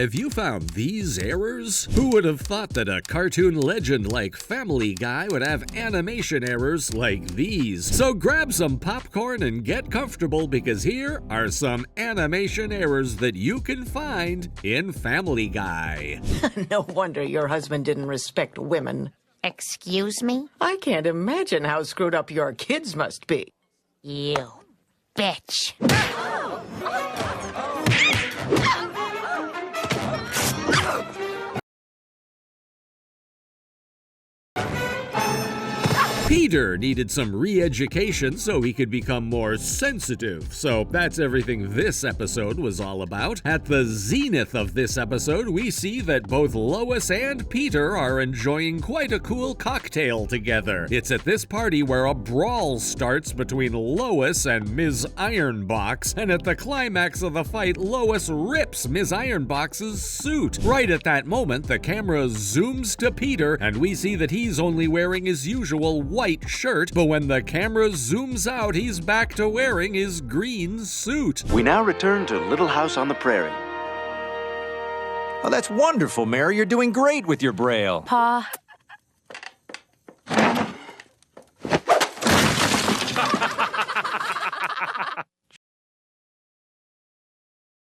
Have you found these errors? Who would have thought that a cartoon legend like Family Guy would have animation errors like these? So grab some popcorn and get comfortable, because here are some animation errors that you can find in Family Guy. No wonder your husband didn't respect women. Excuse me? I can't imagine how screwed up your kids must be. You bitch. Peter needed some re-education so he could become more sensitive. So that's everything this episode was all about. At the zenith of this episode, we see that both Lois and Peter are enjoying quite a cool cocktail together. It's at this party where a brawl starts between Lois and Ms. Ironbox, and at the climax of the fight, Lois rips Ms. Ironbox's suit. Right at that moment, the camera zooms to Peter, and we see that he's only wearing his usual white shirt, but when the camera zooms out, he's back to wearing his green suit. We now return to Little House on the Prairie. Oh, that's wonderful, Mary. You're doing great with your braille. Pa.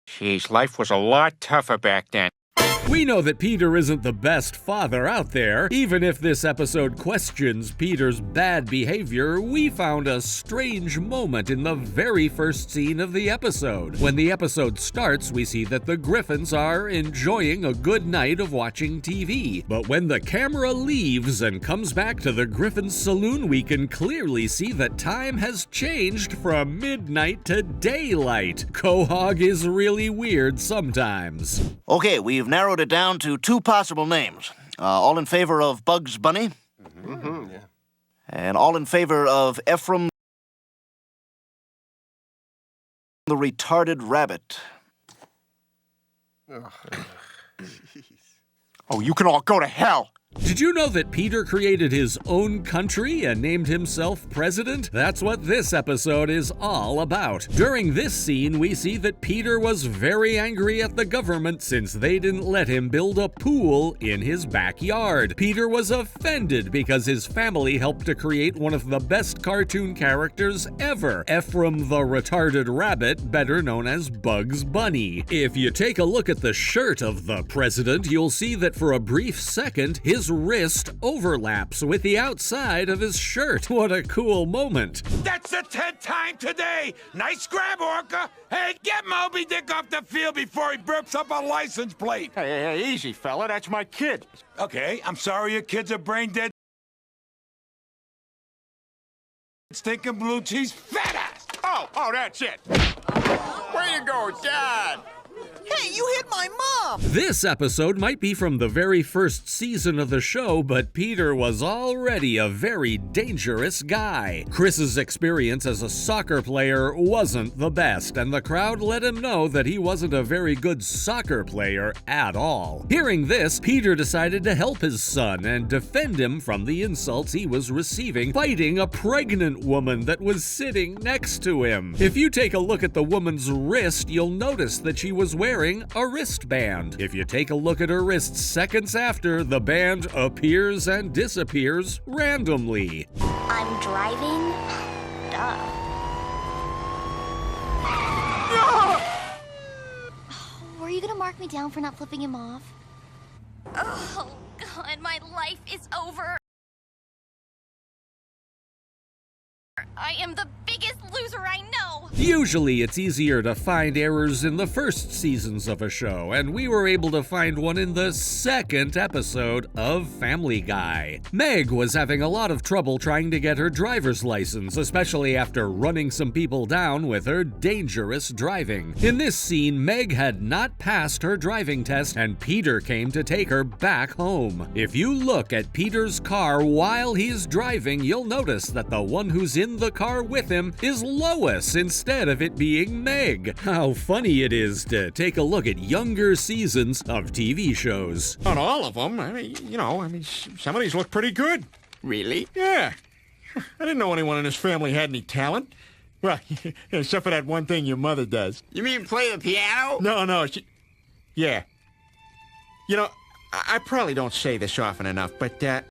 Jeez, life was a lot tougher back then. We know that Peter isn't the best father out there. Even if this episode questions Peter's bad behavior, we found a strange moment in the very first scene of the episode. When the episode starts, we see that the Griffins are enjoying a good night of watching TV. But when the camera leaves and comes back to the Griffins' saloon, we can clearly see that time has changed from midnight to daylight. Quahog is really weird sometimes. Okay, we've narrowed it down to two possible names. All in favor of Bugs Bunny? Yeah. And all in favor of Ephraim the Retarded Rabbit? Oh, you can all go to hell. Did you know that Peter created his own country and named himself president? That's what this episode is all about. During this scene, we see that Peter was very angry at the government since they didn't let him build a pool in his backyard. Peter was offended because his family helped to create one of the best cartoon characters ever, Ephraim the Retarded Rabbit, better known as Bugs Bunny. If you take a look at the shirt of the president, you'll see that for a brief second, his wrist overlaps with the outside of his shirt. What a cool moment. That's the 10th time today. Nice grab, Orca. Hey, get Moby Dick off the field before he burps up a license plate. Hey, easy, fella. That's my kid. Okay, I'm sorry your kids are brain dead. Stinking blue cheese fat ass. Oh, that's it. Way to go, Dad. Hey, you hit my mom! This episode might be from the very first season of the show, but Peter was already a very dangerous guy. Chris's experience as a soccer player wasn't the best, and the crowd let him know that he wasn't a very good soccer player at all. Hearing this, Peter decided to help his son and defend him from the insults he was receiving, fighting a pregnant woman that was sitting next to him. If you take a look at the woman's wrist, you'll notice that she was wearing a wristband. If you take a look at her wrist seconds after, the band appears and disappears randomly. I'm driving? Duh. Oh, were you gonna mark me down for not flipping him off? Oh, God, my life is over. I am the biggest loser I know! Usually it's easier to find errors in the first seasons of a show, and we were able to find one in the second episode of Family Guy. Meg was having a lot of trouble trying to get her driver's license, especially after running some people down with her dangerous driving. In this scene, Meg had not passed her driving test, and Peter came to take her back home. If you look at Peter's car while he's driving, you'll notice that the one who's in the car with him is Lois instead of it being Meg. How funny it is to take a look at younger seasons of TV shows. Not all of them. Some of these look pretty good. Really? Yeah. I didn't know anyone in his family had any talent. Well, except for that one thing your mother does. You mean play the piano? No, yeah. You know, I probably don't say this often enough, but,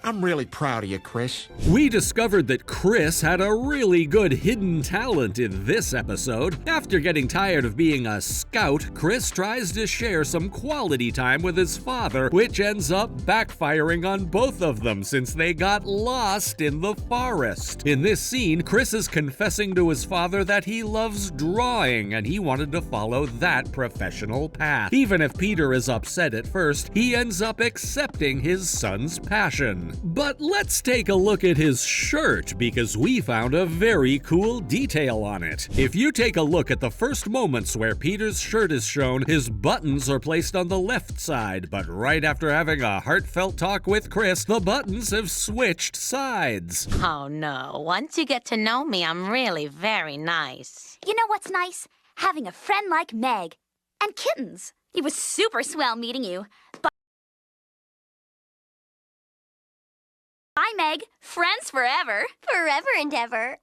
I'm really proud of you, Chris. We discovered that Chris had a really good hidden talent in this episode. After getting tired of being a scout, Chris tries to share some quality time with his father, which ends up backfiring on both of them since they got lost in the forest. In this scene, Chris is confessing to his father that he loves drawing and he wanted to follow that professional path. Even if Peter is upset at first, he ends up accepting his son's passion. But let's take a look at his shirt because we found a very cool detail on it. If you take a look at the first moments where Peter's shirt is shown, his buttons are placed on the left side, but right after having a heartfelt talk with Chris, the buttons have switched sides. Oh no, once you get to know me, I'm really very nice. You know what's nice? Having a friend like Meg. And kittens. It was super swell meeting you. Bye, Meg. Friends forever. Forever and ever.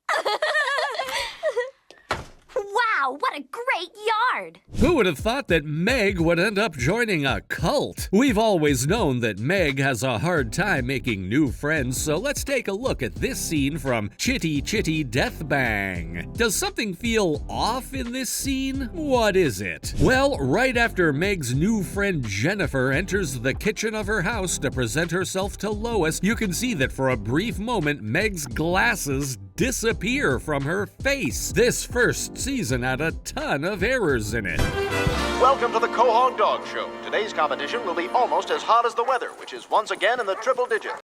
Wow, what a great yard! Who would have thought that Meg would end up joining a cult? We've always known that Meg has a hard time making new friends, so let's take a look at this scene from Chitty Chitty Death Bang. Does something feel off in this scene? What is it? Well, right after Meg's new friend Jennifer enters the kitchen of her house to present herself to Lois, you can see that for a brief moment, Meg's glasses disappear from her face. This first season had a ton of errors in it. Welcome to the Quahog Dog Show. Today's competition will be almost as hot as the weather, which is once again in the triple digits.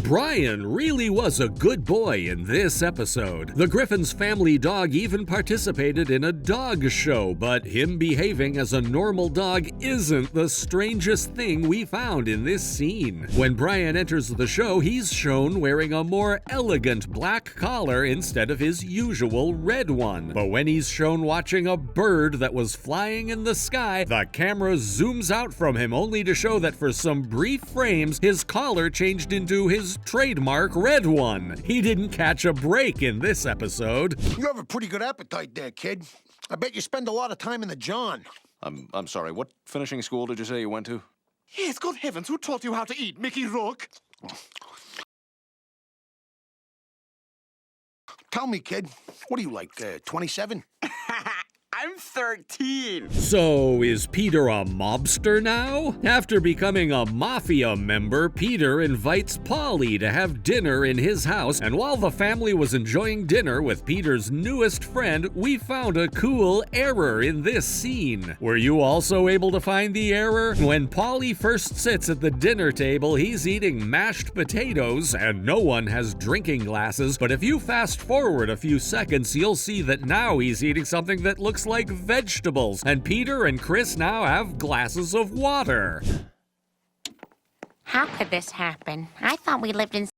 Brian really was a good boy in this episode. The Griffin's family dog even participated in a dog show, but him behaving as a normal dog isn't the strangest thing we found in this scene. When Brian enters the show, he's shown wearing a more elegant black collar instead of his usual red one. But when he's shown watching a bird that was flying in the sky, the camera zooms out from him only to show that for some brief frames, his collar changed into his trademark red one. He didn't catch a break in this episode. You have a pretty good appetite there, kid. I bet you spend a lot of time in the John. I'm sorry, what finishing school did you say you went to? Yes, good heavens, who taught you how to eat, Mickey Rourke? Tell me, kid, what are you, like, 27? I'm 13. So, is Peter a mobster now? After becoming a mafia member, Peter invites Polly to have dinner in his house, and while the family was enjoying dinner with Peter's newest friend, we found a cool error in this scene. Were you also able to find the error? When Polly first sits at the dinner table, he's eating mashed potatoes, and no one has drinking glasses, but if you fast forward a few seconds, you'll see that now he's eating something that looks like vegetables, and Peter and Chris now have glasses of water. How could this happen? I thought we lived in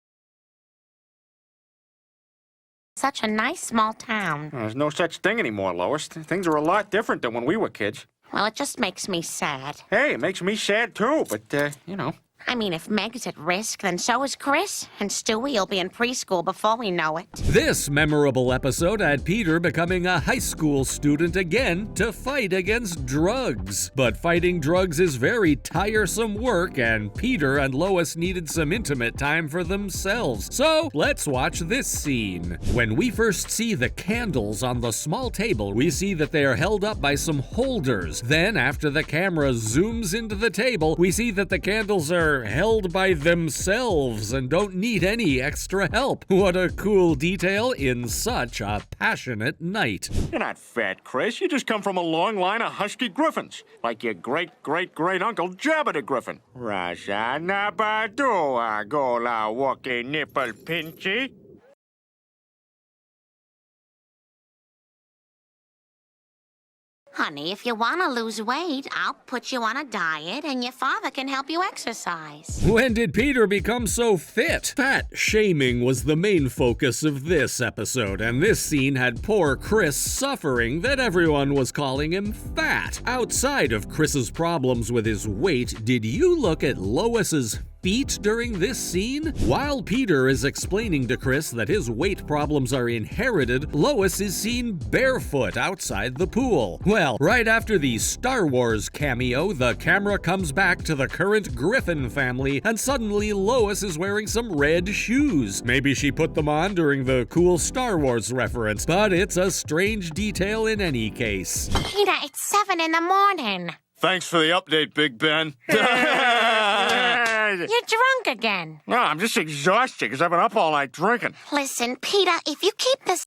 such a nice small town. There's no such thing anymore, Lois. Things are a lot different than when we were kids. Well, it just makes me sad. Hey, it makes me sad too, but, you know. I mean, if Meg's at risk, then so is Chris. And Stewie will be in preschool before we know it. This memorable episode had Peter becoming a high school student again to fight against drugs. But fighting drugs is very tiresome work, and Peter and Lois needed some intimate time for themselves. So let's watch this scene. When we first see the candles on the small table, we see that they are held up by some holders. Then, after the camera zooms into the table, we see that the candles are held by themselves and don't need any extra help. What a cool detail in such a passionate night. You're not fat, Chris. You just come from a long line of husky griffins, like your great-great-great-uncle Jabba the Griffin. Raja Nabadua Gola Woke Nipple Pinchy. Honey, if you want to lose weight, I'll put you on a diet and your father can help you exercise. When did Peter become so fit? Fat shaming was the main focus of this episode, and this scene had poor Chris suffering that everyone was calling him fat. Outside of Chris's problems with his weight, did you look at Lois's feet during this scene? While Peter is explaining to Chris that his weight problems are inherited, Lois is seen barefoot outside the pool. Well, right after the Star Wars cameo, the camera comes back to the current Griffin family, and suddenly Lois is wearing some red shoes. Maybe she put them on during the cool Star Wars reference, but it's a strange detail in any case. Peter, it's 7 in the morning. Thanks for the update, Big Ben. You're drunk again. No, I'm just exhausted because I've been up all night drinking. Listen, Peter, if you keep this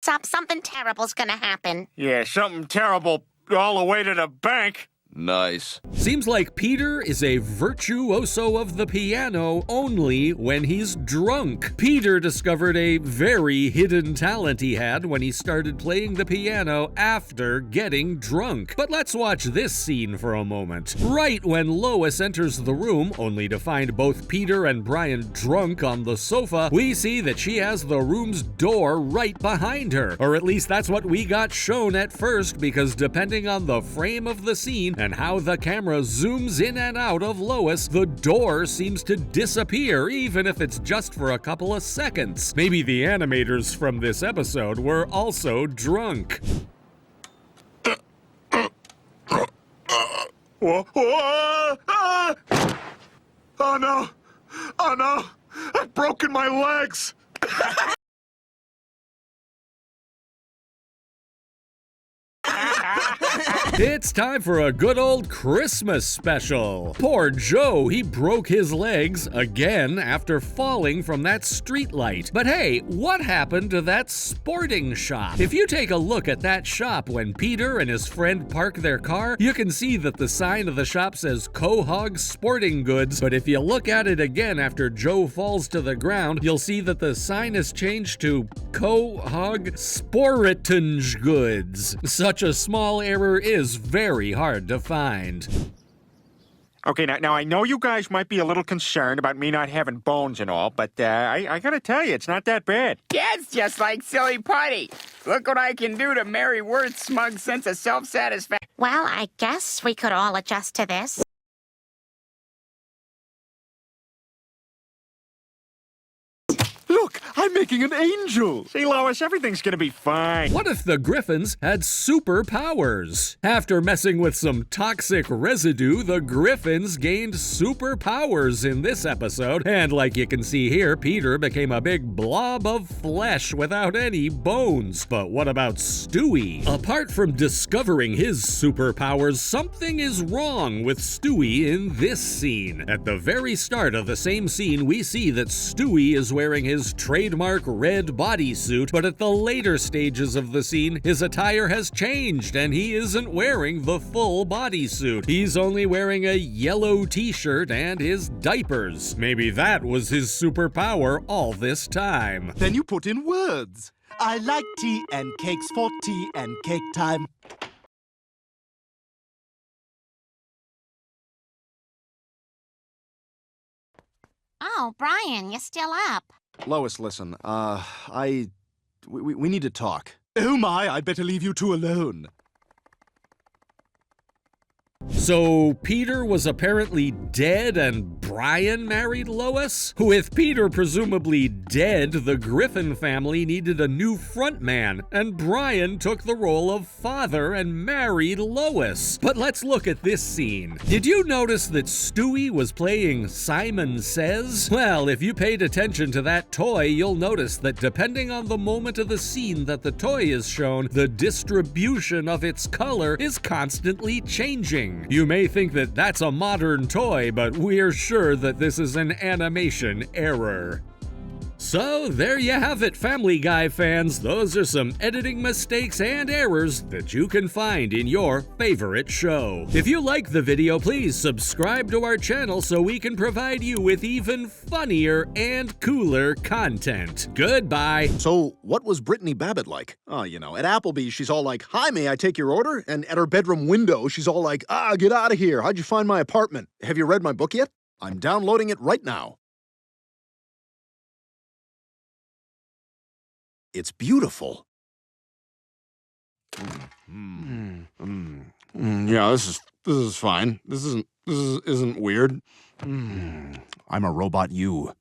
up, something terrible's gonna happen. Yeah, something terrible all the way to the bank. Nice. Seems like Peter is a virtuoso of the piano only when he's drunk. Peter discovered a very hidden talent he had when he started playing the piano after getting drunk. But let's watch this scene for a moment. Right when Lois enters the room, only to find both Peter and Brian drunk on the sofa, we see that she has the room's door right behind her. Or at least that's what we got shown at first, because depending on the frame of the scene and how the camera zooms in and out of Lois, the door seems to disappear, even if it's just for a couple of seconds. Maybe the animators from this episode were also drunk. Oh no! Oh no! I've broken my legs! It's time for a good old Christmas special. Poor Joe, he broke his legs again after falling from that streetlight. But hey, what happened to that sporting shop? If you take a look at that shop when Peter and his friend park their car, you can see that the sign of the shop says Quahog Sporting Goods, but if you look at it again after Joe falls to the ground, you'll see that the sign has changed to Quahog Sporting Goods. Such a small error is very hard to find. Okay, now I know you guys might be a little concerned about me not having bones and all, but I gotta tell you, it's not that bad. Dad's just like Silly Putty. Look what I can do to Mary Worth's smug sense of self-satisfaction. Well, I guess we could all adjust to this. Look, I'm making an angel. See, Lois, everything's gonna be fine. What if the Griffins had superpowers? After messing with some toxic residue, the Griffins gained superpowers in this episode, and like you can see here, Peter became a big blob of flesh without any bones. But what about Stewie? Apart from discovering his superpowers, something is wrong with Stewie in this scene. At the very start of the same scene, we see that Stewie is wearing his trademark red bodysuit, but at the later stages of the scene, his attire has changed and he isn't wearing the full bodysuit. He's only wearing a yellow t-shirt and his diapers. Maybe that was his superpower all this time. Then you put in words. I like tea and cakes for tea and cake time. Oh, Brian, you're still up. Lois, listen, we need to talk. Oh my, I'd better leave you two alone. So Peter was apparently dead and Brian married Lois? With Peter presumably dead, the Griffin family needed a new frontman, and Brian took the role of father and married Lois. But let's look at this scene. Did you notice that Stewie was playing Simon Says? Well, if you paid attention to that toy, you'll notice that depending on the moment of the scene that the toy is shown, the distribution of its color is constantly changing. You may think that that's a modern toy, but we're sure that this is an animation error. So there you have it, Family Guy fans. Those are some editing mistakes and errors that you can find in your favorite show. If you like the video, please subscribe to our channel so we can provide you with even funnier and cooler content. Goodbye. So, what was Brittany Babbitt like? Oh, you know, at Applebee's, she's all like, "Hi, may I take your order?" And at her bedroom window, she's all like, "Get out of here. How'd you find my apartment? Have you read my book yet? I'm downloading it right now." It's beautiful. Yeah, this is fine. This isn't weird. I'm a robot you.